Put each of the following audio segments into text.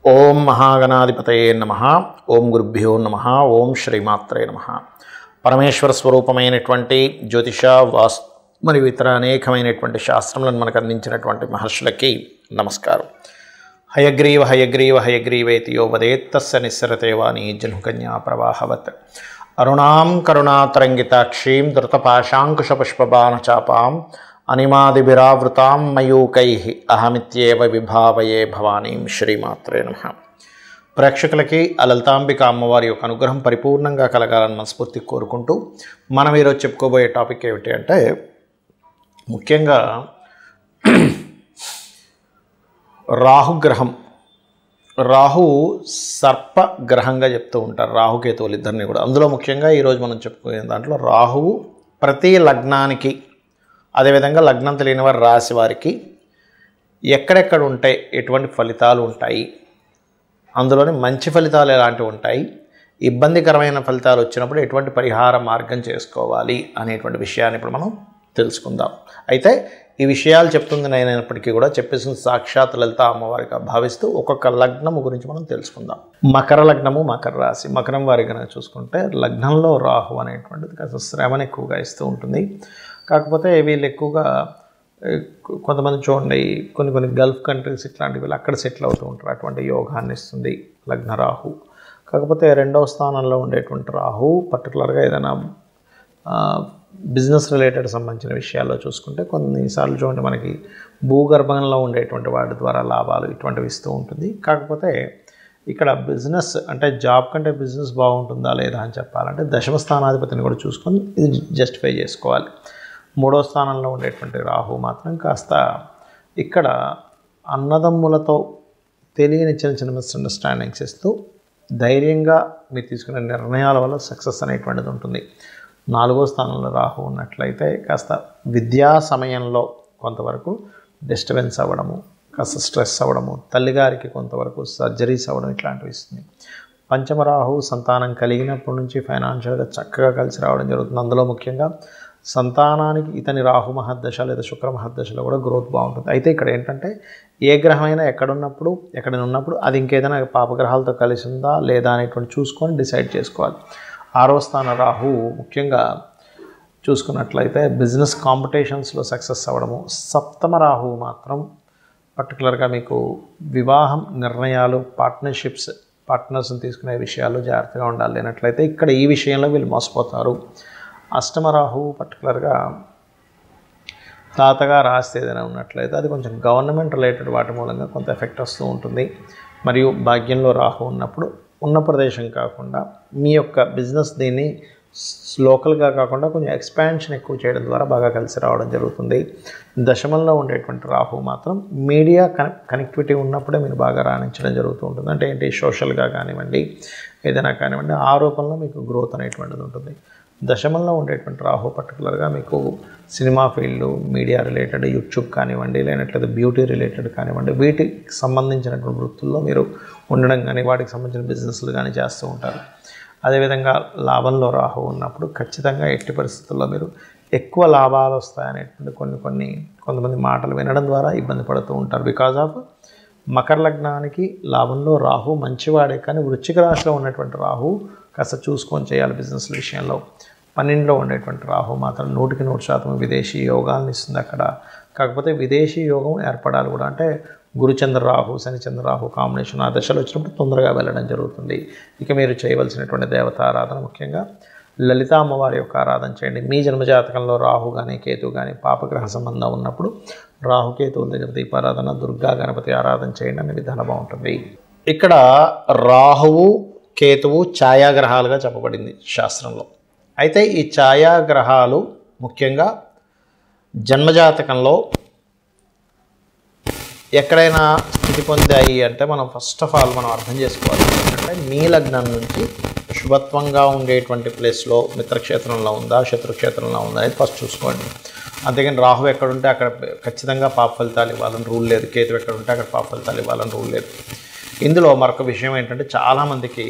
ఓం మహాగణాధిపతయే నమః. ఓం గురుభ్యో నమః. ఓం శ్రీమాత్రే నమః. పరమేశ్వర స్వరూపమైనటువంటి జ్యోతిష వాస్తు మరియు ఇతర అనేకమైనటువంటి శాస్త్రములను మనకు అందించినటువంటి మహర్షులకి నమస్కారం. హయగ్రీవ హయగ్రీవ హయగ్రీవేతి యో వదేత్తస్య నిస్సరతే వాణి జనుకన్యా ప్రవాహవత్ అరుణాం కరుణాతరంగితాక్షీం ధృతపాశాంకుశపుష్పబాణచాపాం అనిమాదిభిరావృతాం మయూకైః అహమిత్యేవ విభావయే భవానీం. శ్రీమాత్రే నమః. ప్రేక్షకులకి ఆ లలితాంబిక అమ్మవారి యొక్క అనుగ్రహం పరిపూర్ణంగా కలగాలని మనస్ఫూర్తి కోరుకుంటూ మనం ఈరోజు చెప్పుకోబోయే టాపిక్ ఏమిటి అంటే, ముఖ్యంగా రాహుగ్రహం. రాహు సర్పగ్రహంగా చెప్తూ ఉంటారు, రాహుకేతువులు ఇద్దరిని కూడా. అందులో ముఖ్యంగా ఈరోజు మనం చెప్పుకునే దాంట్లో రాహువు ప్రతి లగ్నానికి, అదేవిధంగా లగ్నం తెలియని వారి రాశి వారికి ఎక్కడెక్కడ ఉంటే ఎటువంటి ఫలితాలు ఉంటాయి, అందులోని మంచి ఫలితాలు ఎలాంటివి ఉంటాయి, ఇబ్బందికరమైన ఫలితాలు వచ్చినప్పుడు ఎటువంటి పరిహార మార్గం చేసుకోవాలి అనేటువంటి విషయాన్ని ఇప్పుడు మనం తెలుసుకుందాం. అయితే ఈ విషయాలు చెప్తుంది నేనైనప్పటికీ కూడా చెప్పేసిన సాక్షాత్ లలిత అమ్మవారిగా భావిస్తూ ఒక్కొక్క లగ్నము గురించి మనం తెలుసుకుందాం. మకర లగ్నము, మకర రాశి. మకరం వారి కనుక చూసుకుంటే లగ్నంలో రాహు అనేటువంటిది కాస్త శ్రమను ఎక్కువగా ఇస్తూ ఉంటుంది. కాకపోతే వీళ్ళు ఎక్కువగా కొంతమంది చూడండి, కొన్ని గల్ఫ్ కంట్రీస్ ఇట్లాంటి వీళ్ళు అక్కడ సెటిల్ అవుతూ ఉంటారు. అటువంటి యోగాన్ని ఇస్తుంది లగ్న రాహు. కాకపోతే రెండవ స్థానంలో ఉండేటువంటి రాహు పర్టికులర్గా ఏదైనా బిజినెస్ రిలేటెడ్ సంబంధించిన విషయాల్లో చూసుకుంటే కొన్నిసార్లు చూడండి మనకి భూగర్భంలో ఉండేటువంటి వాటి ద్వారా లాభాలు ఇటువంటివి ఇస్తూ ఉంటుంది. కాకపోతే ఇక్కడ బిజినెస్ అంటే జాబ్ కంటే బిజినెస్ బాగుంటుందా లేదా అని చెప్పాలంటే దశమ స్థానాధిపతిని కూడా చూసుకొని ఇది జస్టిఫై చేసుకోవాలి. మూడో స్థానంలో ఉండేటువంటి రాహు మాత్రం కాస్త ఇక్కడ అన్నదమ్ములతో తెలియని చిన్న మిస్అండర్స్టాండింగ్స్ ఇస్తూ ధైర్యంగా మీరు తీసుకునే నిర్ణయాల వల్ల సక్సెస్ అనేటువంటిది ఉంటుంది. నాలుగో స్థానంలో రాహు ఉన్నట్లయితే కాస్త విద్యా సమయంలో కొంతవరకు డిస్టర్బెన్స్ అవ్వడము, కాస్త స్ట్రెస్ అవ్వడము, తల్లిగారికి కొంతవరకు సర్జరీస్ అవ్వడం ఇట్లాంటివి ఇస్తుంది. పంచమ రాహు సంతానం కలిగినప్పటి నుంచి ఫైనాన్షియల్గా చక్కగా కలిసి రావడం జరుగుతుంది. అందులో ముఖ్యంగా సంతానానికి ఇతని రాహు మహర్దశ లేదా శుక్ర మహర్దశలో కూడా గ్రోత్ బాగుంటుంది. అయితే ఇక్కడ ఏంటంటే ఏ గ్రహమైనా ఎక్కడైనా ఉన్నప్పుడు అది ఇంకేదైనా పాపగ్రహాలతో కలిసి ఉందా లేదా అనేటువంటి చూసుకొని డిసైడ్ చేసుకోవాలి. ఆరో స్థాన రాహు ముఖ్యంగా చూసుకున్నట్లయితే బిజినెస్ కాంపిటీషన్స్లో సక్సెస్ అవ్వడము. సప్తమ రాహు మాత్రం పర్టికులర్గా మీకు వివాహం నిర్ణయాలు, పార్ట్నర్స్ని తీసుకునే విషయాల్లో జాగ్రత్తగా ఉండాలి. లేనట్లయితే ఇక్కడ ఈ విషయంలో వీళ్ళు మోసపోతారు. అష్టమ రాహు పర్టికులర్గా తాతగా రాస్తే ఏదైనా ఉన్నట్లయితే అది కొంచెం గవర్నమెంట్ రిలేటెడ్ వాటి మూలంగా కొంత ఎఫెక్ట్ వస్తూ ఉంటుంది. మరియు భాగ్యంలో రాహు ఉన్నప్పుడు ఉన్న ప్రదేశం కాకుండా మీ యొక్క బిజినెస్ దీన్ని లోకల్గా కాకుండా కొంచెం ఎక్స్పాన్షన్ ఎక్కువ చేయడం ద్వారా బాగా కలిసి రావడం జరుగుతుంది. దశమంలో ఉండేటువంటి రాహు మాత్రం మీడియా కనెక్టివిటీ ఉన్నప్పుడే మీరు బాగా రాణించడం జరుగుతూ ఉంటుంది. అంటే ఏంటి, సోషల్గా కానివ్వండి, ఏదైనా కానివ్వండి, ఆ రూపంలో మీకు గ్రోత్ అనేటువంటిది ఉంటుంది. దశమంలో ఉండేటువంటి రాహు పర్టికులర్గా మీకు cinema field, media related, YouTube కానివ్వండి, లేనట్లయితే బ్యూటీ రిలేటెడ్ కానివ్వండి, వీటికి సంబంధించినటువంటి వృత్తుల్లో మీరు ఉండడం కానీ వాటికి సంబంధించిన బిజినెస్లు కానీ చేస్తూ ఉంటారు. అదేవిధంగా లాభంలో రాహు ఉన్నప్పుడు ఖచ్చితంగా ఎట్టి పరిస్థితుల్లో మీరు ఎక్కువ లాభాలు వస్తాయనేటువంటి కొంతమంది మాటలు వినడం ద్వారా ఇబ్బంది పడుతూ ఉంటారు. బికాజ్ ఆఫ్ మకర లగ్నానికి లాభంలో రాహు మంచివాడే, కానీ వృశ్చిక రాశిలో ఉన్నటువంటి రాహు కాస్త చూసుకొని చేయాలి బిజినెస్ విషయంలో. 12లో ఉండేటువంటి రాహు మాత్రం 100% విదేశీ యోగాలను ఇస్తుంది అక్కడ. కాకపోతే విదేశీ యోగం ఏర్పడాలి కూడా, అంటే గురుచంద్ర రాహు, శనిచంద్ర రాహు కాంబినేషన్ ఆ దశలో వచ్చినప్పుడు తొందరగా వెళ్ళడం జరుగుతుంది. ఇక మీరు చేయవలసినటువంటి దేవత ఆరాధన ముఖ్యంగా లలిత అమ్మవారి యొక్క ఆరాధన చేయండి. మీ జన్మజాతకంలో రాహు కానీ కేతు కానీ పాపగ్రహ సంబంధం ఉన్నప్పుడు రాహుకేతువుల దగ్గర దీపారాధన, దుర్గా గణపతి ఆరాధన చేయండి అనే విధానం బాగుంటుంది. ఇక్కడ రాహువు కేతువు ఛాయాగ్రహాలుగా చెప్పబడింది శాస్త్రంలో. అయితే ఈ ఛాయాగ్రహాలు ముఖ్యంగా జన్మజాతకంలో ఎక్కడైనా స్థితి పొందాయి అంటే మనం ఫస్ట్ ఆఫ్ ఆల్ మనం అర్థం చేసుకోవాలి ఏంటంటే మీ లగ్నం నుంచి శుభత్వంగా ఉండేటువంటి ప్లేస్లో మిత్రక్షేత్రంలో ఉందా, శత్రుక్షేత్రంలో ఉందా అనేది ఫస్ట్ చూసుకోండి. అంతేగాని రాహు ఎక్కడుంటే అక్కడ ఖచ్చితంగా పాప ఫలితాలు ఇవ్వాలని రూల్ లేదు, కేతు ఎక్కడుంటే అక్కడ పాప ఫలితాలు ఇవ్వాలని రూల్ లేదు. ఇందులో మరొక విషయం ఏంటంటే చాలామందికి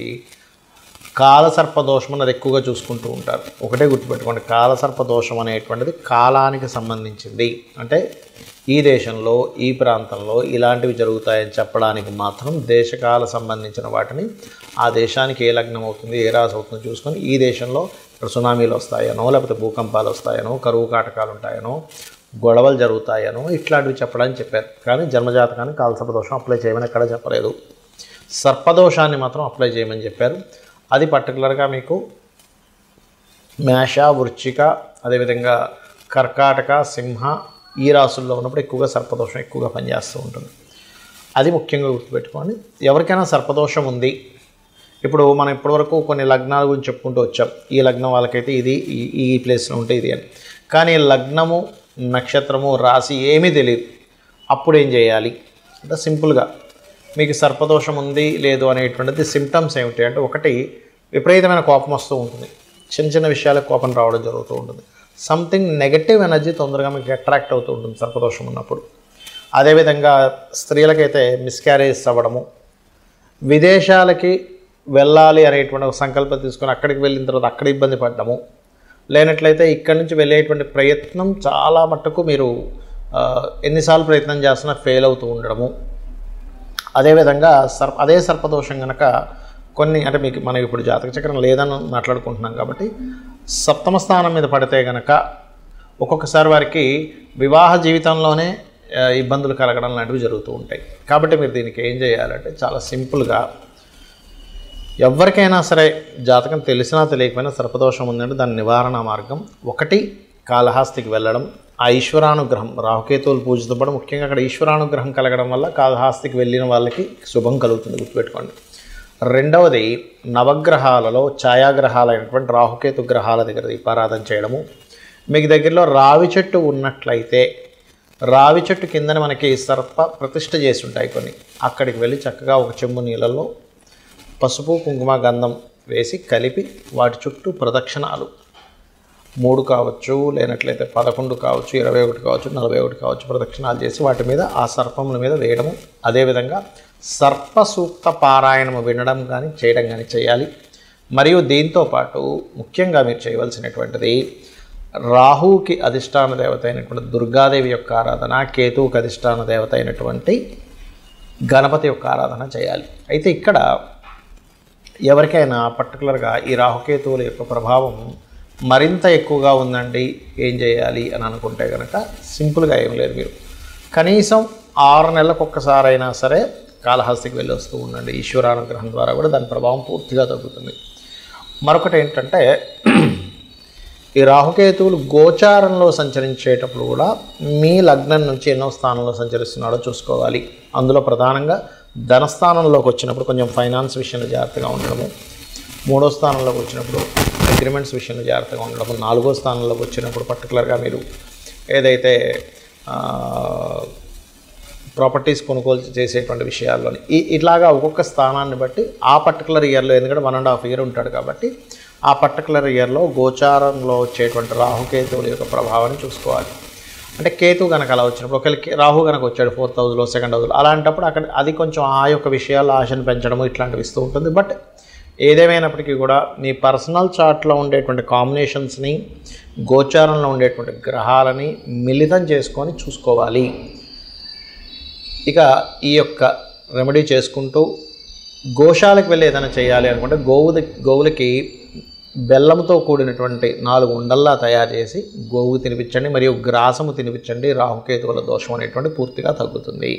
కాలసర్పదోషం అన్నది ఎక్కువగా చూసుకుంటూ ఉంటారు. ఒకటే గుర్తుపెట్టుకోండి, కాలసర్పదోషం అనేటువంటిది కాలానికి సంబంధించింది. అంటే ఈ దేశంలో ఈ ప్రాంతంలో ఇలాంటివి జరుగుతాయని చెప్పడానికి మాత్రం దేశకాల సంబంధించిన వాటిని ఆ దేశానికి ఏ లగ్నం అవుతుంది, ఏ రాశి అవుతుందో చూసుకొని ఈ దేశంలో సునామీలు వస్తాయనో, లేకపోతే భూకంపాలు వస్తాయనో, కరువు కాటకాలు ఉంటాయనో, గొడవలు జరుగుతాయనో ఇట్లాంటివి చెప్పడానికి చెప్పారు. కానీ జన్మజాతకానికి కాలసర్పదోషం అప్లై చేయమని ఎక్కడ చెప్పలేదు. సర్పదోషాన్ని మాత్రం అప్లై చేయమని చెప్పారు. అది పర్టికులర్గా మీకు మేష, వృశ్చిక, అదేవిధంగా కర్కాటక, సింహ ఈ రాసుల్లో ఉన్నప్పుడు ఎక్కువగా సర్పదోషం ఎక్కువగా పనిచేస్తూ ఉంటుంది. అది ముఖ్యంగా గుర్తుపెట్టుకోండి. ఎవరికైనా సర్పదోషం ఉంది, ఇప్పుడు మనం ఇప్పటివరకు కొన్ని లగ్నాల గురించి చెప్పుకుంటూ వచ్చాం. ఈ లగ్నం వాళ్ళకైతే ఇది ఈ ప్లేస్లో ఉంటే ఇది అని. కానీ లగ్నము, నక్షత్రము, రాశి ఏమీ తెలియదు. అప్పుడు ఏం చేయాలి అంటే సింపుల్గా మీకు సర్పదోషం ఉంది లేదు అనేటువంటిది సిమ్టమ్స్ ఏమిటి అంటే, ఒకటి విపరీతమైన కోపం వస్తూ ఉంటుంది. చిన్న చిన్న విషయాలకు కోపం రావడం జరుగుతూ ఉంటుంది. సంథింగ్ నెగటివ్ ఎనర్జీ తొందరగా మీకు అట్రాక్ట్ అవుతూ ఉంటుంది సర్పదోషం ఉన్నప్పుడు. అదేవిధంగా స్త్రీలకైతే మిస్క్యారేజ్ అవ్వడము, విదేశాలకి వెళ్ళాలి అనేటువంటి ఒక సంకల్పం తీసుకొని అక్కడికి వెళ్ళిన తర్వాత అక్కడ ఇబ్బంది పడ్డము, లేనట్లయితే ఇక్కడి నుంచి వెళ్ళేటువంటి ప్రయత్నం చాలా మట్టుకు మీరు ఎన్నిసార్లు ప్రయత్నం చేస్తున్నా ఫెయిల్ అవుతూ ఉండడము. అదేవిధంగా అదే సర్పదోషం కనుక కొన్ని అంటే మీకు మనకి ఇప్పుడు జాతక చక్రం లేదని మాట్లాడుకుంటున్నాం కాబట్టి సప్తమ స్థానం మీద పడితే కనుక ఒక్కొక్కసారి వారికి వివాహ జీవితంలోనే ఇబ్బందులు కలగడం లాంటివి జరుగుతూ ఉంటాయి. కాబట్టి మీరు దీనికి ఏం చేయాలంటే చాలా సింపుల్గా ఎవరికైనా సరే జాతకం తెలిసినా తెలియకపోయినా సర్పదోషం ఉందంటే దాని నివారణ మార్గం ఒకటి కాళహస్తికి వెళ్ళడం. ఆ ఈశ్వరానుగ్రహం రాహుకేతువులు పూజితపడం, ముఖ్యంగా అక్కడ ఈశ్వరానుగ్రహం కలగడం వల్ల కాళహస్తికి వెళ్ళిన వాళ్ళకి శుభం కలుగుతుంది, గుర్తుపెట్టుకోండి. రెండవది నవగ్రహాలలో ఛాయాగ్రహాలైనటువంటి రాహుకేతు గ్రహాల దగ్గర దీపారాధన చేయడము. మీకు దగ్గరలో రావి చెట్టు ఉన్నట్లయితే రావి చెట్టు కిందని మనకి సర్ప ప్రతిష్ఠ చేసి ఉంటాయి కొన్ని, అక్కడికి వెళ్ళి చక్కగా ఒక చెంబు నీళ్ళల్లో పసుపు, కుంకుమ, గంధం వేసి కలిపి వాటి చుట్టూ ప్రదక్షిణాలు 3 కావచ్చు, లేనట్లయితే 11 కావచ్చు, 21 కావచ్చు, 41 కావచ్చు ప్రదక్షిణాలు చేసి వాటి మీద ఆ సర్పముల మీద వేయడము. అదేవిధంగా సర్ప సూక్త పారాయణము వినడం కానీ చేయడం కానీ చేయాలి. మరియు దీంతోపాటు ముఖ్యంగా మీరు చేయవలసినటువంటిది రాహువుకి అధిష్టాన దేవత అయినటువంటి దుర్గాదేవి యొక్క ఆరాధన, కేతువుకి అధిష్టాన దేవత అయినటువంటి గణపతి యొక్క ఆరాధన చేయాలి. అయితే ఇక్కడ ఎవరికైనా పర్టికులర్గా ఈ రాహుకేతువుల యొక్క ప్రభావం మరింత ఎక్కువగా ఉందండి, ఏం చేయాలి అని అనుకుంటే కనుక సింపుల్గా ఏం లేదు, మీరు కనీసం 6 నెలలకు ఒక్కసారైనా సరే కాళహస్తికి వెళ్ళి వస్తూ ఉండండి. ఈశ్వరానుగ్రహం ద్వారా కూడా దాని ప్రభావం పూర్తిగా తగ్గుతుంది. మరొకటి ఏంటంటే ఈ రాహుకేతువులు గోచారంలో సంచరించేటప్పుడు కూడా మీ లగ్నం నుంచి ఎన్నో స్థానంలో సంచరిస్తున్నాడో చూసుకోవాలి. అందులో ప్రధానంగా ధనస్థానంలోకి వచ్చినప్పుడు కొంచెం ఫైనాన్స్ విషయంలో జాగ్రత్తగా ఉండడము, 3వ స్థానంలోకి వచ్చినప్పుడు అగ్రిమెంట్స్ విషయంలో జాగ్రత్తగా ఉండడము, 4వ స్థానంలోకి వచ్చినప్పుడు పర్టికులర్గా మీరు ఏదైతే ప్రాపర్టీస్ కొనుగోలు చేసేటువంటి విషయాల్లోని ఇట్లాగా ఒక్కొక్క స్థానాన్ని బట్టి ఆ పర్టికులర్ ఇయర్లో, ఎందుకంటే 1.5 ఇయర్ ఉంటాడు కాబట్టి ఆ పర్టికులర్ ఇయర్లో గోచారంలో వచ్చేటువంటి రాహుకేతువుల యొక్క ప్రభావాన్ని చూసుకోవాలి. అంటే కేతు కనుక అలా వచ్చినప్పుడు ఒకరికి రాహు కనుక వచ్చాడు 4th హౌస్లో, 2nd హౌస్లో, అలాంటప్పుడు అక్కడ అది కొంచెం ఆ యొక్క విషయాల్లో ఆశను పెంచడము ఇట్లాంటివి ఇస్తూ ఉంటుంది. బట్ ఏదేమైనప్పటికీ కూడా మీ పర్సనల్ చార్ట్లో ఉండేటువంటి కాంబినేషన్స్ని, గోచారంలో ఉండేటువంటి గ్రహాలని మిళితం చేసుకొని చూసుకోవాలి. ఇక ఈ యొక్క రెమెడీ చేసుకుంటూ గోశాలకు వెళ్ళి ఏదైనా చేయాలి అనుకుంటే గోవులకి బెల్లంతో కూడినటువంటి 4 ఉండల్లా తయారు చేసి గోవుకు తినిపించండి, మరియు గ్రాసము తినిపించండి. రాహుకేతువుల దోషం అనేటువంటి పూర్తిగా తగ్గుతుంది.